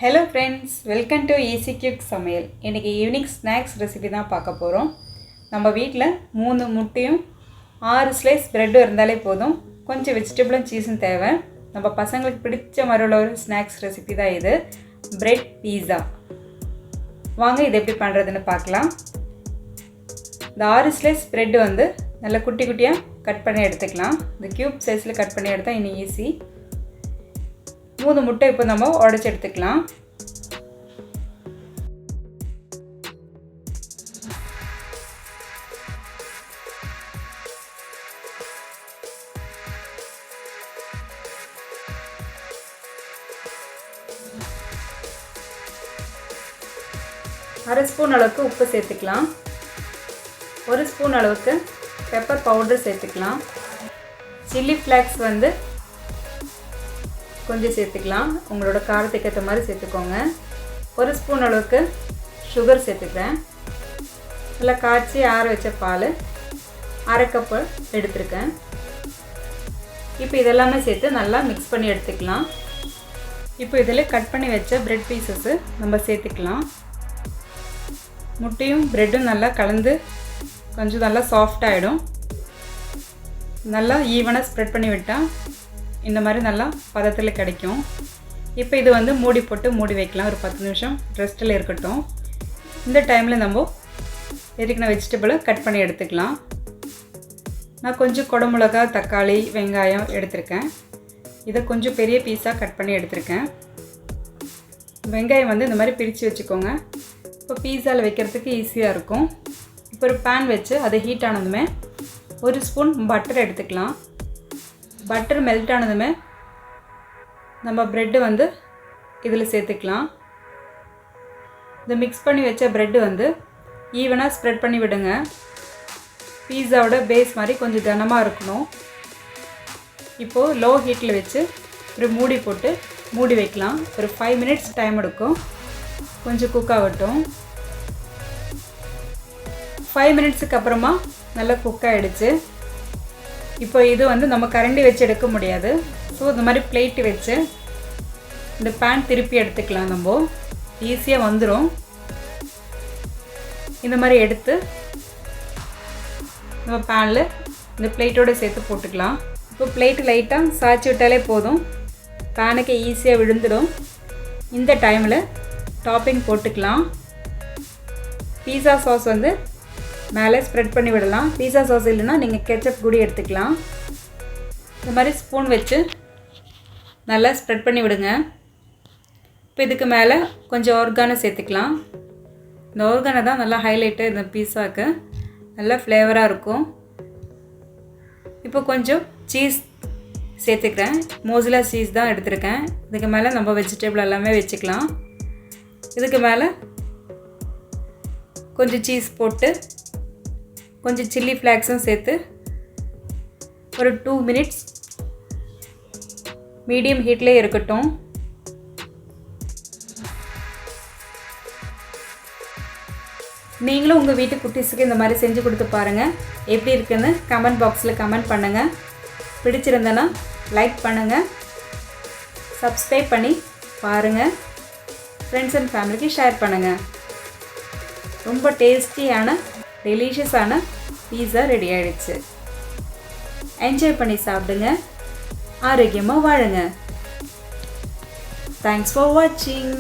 Hello friends, welcome to Easy Quick சமையல். இன்னைக்கு evening snacks recipe தான் பார்க்க போகிறோம். நம்ம வீட்டில் 3 முட்டையும் 6 ஸ்லைஸ் பிரெட்டும் இருந்தாலே போதும். கொஞ்சம் வெஜிடபிளும் சீஸும் தேவை. நம்ம பசங்களுக்கு பிடிச்ச மாதிரி உள்ள ஒரு ஸ்நாக்ஸ் ரெசிபி தான் இது, பிரெட் பீஸா. வாங்க இது எப்படி பண்ணுறதுன்னு பார்க்கலாம். இந்த 6 ஸ்லைஸ் பிரெட் வந்து நல்லா குட்டி குட்டியாக கட் பண்ணி எடுத்துக்கலாம். இந்த க்யூப் சைஸில் கட் பண்ணி எடுத்தால் இன்னும் ஈஸி. 3 முட்டை இப்போ நம்ம உடைச்சி எடுத்துக்கலாம். அரை ஸ்பூன் அளவுக்கு உப்பு சேர்த்துக்கலாம். 1 ஸ்பூன் அளவுக்கு பெப்பர் பவுடர் சேர்த்துக்கலாம். சில்லி ஃப்ளேக்ஸ் வந்து கொஞ்சம் சேர்த்துக்கலாம். உங்களோட காரத்துக்கு ஏற்ற மாதிரி சேர்த்துக்கோங்க. 1 ஸ்பூன் அளவுக்கு சுகர் சேர்த்துக்கிறேன். நல்லா காய்ச்சி ஆற வச்ச பால் அரை கப்பு எடுத்துருக்கேன். இப்போ இதெல்லாமே சேர்த்து நல்லா மிக்ஸ் பண்ணி எடுத்துக்கலாம். இப்போ இதில் கட் பண்ணி வச்ச பிரெட் பீசஸ்ஸு நம்ம சேர்த்துக்கலாம். முட்டையும் ப்ரெட்டும் நல்லா கலந்து கொஞ்சம் நல்லா சாஃப்டாகிடும். நல்லா ஈவனாக ஸ்ப்ரெட் பண்ணி விட்டால் இந்த மாதிரி நல்லா பதத்தில் கிடைக்கும். இப்போ இது வந்து மூடி போட்டு மூடி வைக்கலாம். ஒரு 10 நிமிஷம் ரெஸ்ட்டில் இருக்கட்டும். இந்த டைமில் நம்ம எதுக்குன வெஜிடபிளை கட் பண்ணி எடுத்துக்கலாம். நான் கொஞ்சம் குடமிளகா, தக்காளி, வெங்காயம் எடுத்திருக்கேன். இதை கொஞ்சம் பெரிய பீஸாக கட் பண்ணி எடுத்திருக்கேன். வெங்காயம் வந்து இந்த மாதிரி பிரித்து வச்சுக்கோங்க. இப்போ பீஸாவில் வைக்கிறதுக்கு ஈஸியாக இருக்கும். இப்போ ஒரு பேன் வச்சு அது ஹீட் ஆனதுமே 1 ஸ்பூன் பட்டர் எடுத்துக்கலாம். பட்டர் மெல்ட் ஆனதுமே நம்ம ப்ரெட்டு வந்து இதில் சேர்த்துக்கலாம். இந்த மிக்ஸ் பண்ணி வச்ச ப்ரெட்டு வந்து ஈவனாக ஸ்ப்ரெட் பண்ணி விடுங்க. பீஸாவோட பேஸ் மாதிரி கொஞ்சம் கனமாக இருக்கணும். இப்போது லோ ஹீட்டில் வச்சு ஒரு மூடி போட்டு மூடி வைக்கலாம். ஒரு 5 மினிட்ஸ் டைம் எடுக்கும். கொஞ்சம் குக் ஆகட்டும். 5 மினிட்ஸுக்கு அப்புறமா நல்லா குக் ஆகிடுச்சு. இப்போ இது வந்து நம்ம கரண்டி வச்சு எடுக்க முடியாது. ஸோ இந்த மாதிரி பிளேட்டு வச்சு இந்த பேன் திருப்பி எடுத்துக்கலாம். நம்ம ஈஸியாக வந்துடும். இந்த மாதிரி எடுத்து நம்ம பேனில் இந்த பிளேட்டோடு சேர்த்து போட்டுக்கலாம். இப்போ பிளேட்டு லைட்டாக சாய்ச்சி விட்டாலே போதும், பேனுக்கு ஈஸியாக விழுந்துடும். இந்த டைமில் டாப்பிங் போட்டுக்கலாம். பீஸா சாஸ் வந்து மேலே ஸ்ப்ரெட் பண்ணி விடலாம். பீஸா சாஸ் இல்லைன்னா நீங்கள் கெச்சப் கூட எடுத்துக்கலாம். இந்த மாதிரி ஸ்பூன் வச்சு நல்லா ஸ்ப்ரெட் பண்ணி விடுங்க. இப்போ இதுக்கு மேலே கொஞ்சம் ஆர்கானோ சேர்த்துக்கலாம். இந்த ஆர்கானோ தான் நல்லா ஹைலைட்டு இந்த பீஸாவுக்கு, நல்லா ஃப்ளேவராக இருக்கும். இப்போ கொஞ்சம் சீஸ் சேர்த்துக்கிறேன். மோசிலா சீஸ் தான் எடுத்துருக்கேன். இதுக்கு மேலே நம்ம வெஜிடபிள் எல்லாமே வச்சுக்கலாம். இதுக்கு மேலே கொஞ்சம் சீஸ் போட்டு கொஞ்சம் சில்லி ஃப்ளேக்ஸும் சேர்த்து ஒரு 2 மினிட்ஸ் மீடியம் ஹீட்லேயே இருக்கட்டும். நீங்களும் உங்கள் வீட்டு குட்டீஸுக்கு இந்த மாதிரி செஞ்சு கொடுத்து பாருங்கள். எப்படி இருக்குன்னு கமெண்ட் பாக்ஸில் கமெண்ட் பண்ணுங்கள். பிடிச்சிருந்தனா லைக் பண்ணுங்கள், சப்ஸ்கிரைப் பண்ணி பாருங்கள், ஃப்ரெண்ட்ஸ் அண்ட் ஃபேமிலிக்கு ஷேர் பண்ணுங்கள். ரொம்ப டேஸ்டியான டெலிஷியஸான பீஸா ரெடி ஆகிடுச்சு. என்ஜாய் பண்ணி சாப்பிடுங்க, ஆரோக்கியமாக வாழுங்க. தேங்க்ஸ் ஃபார் வாட்சிங்.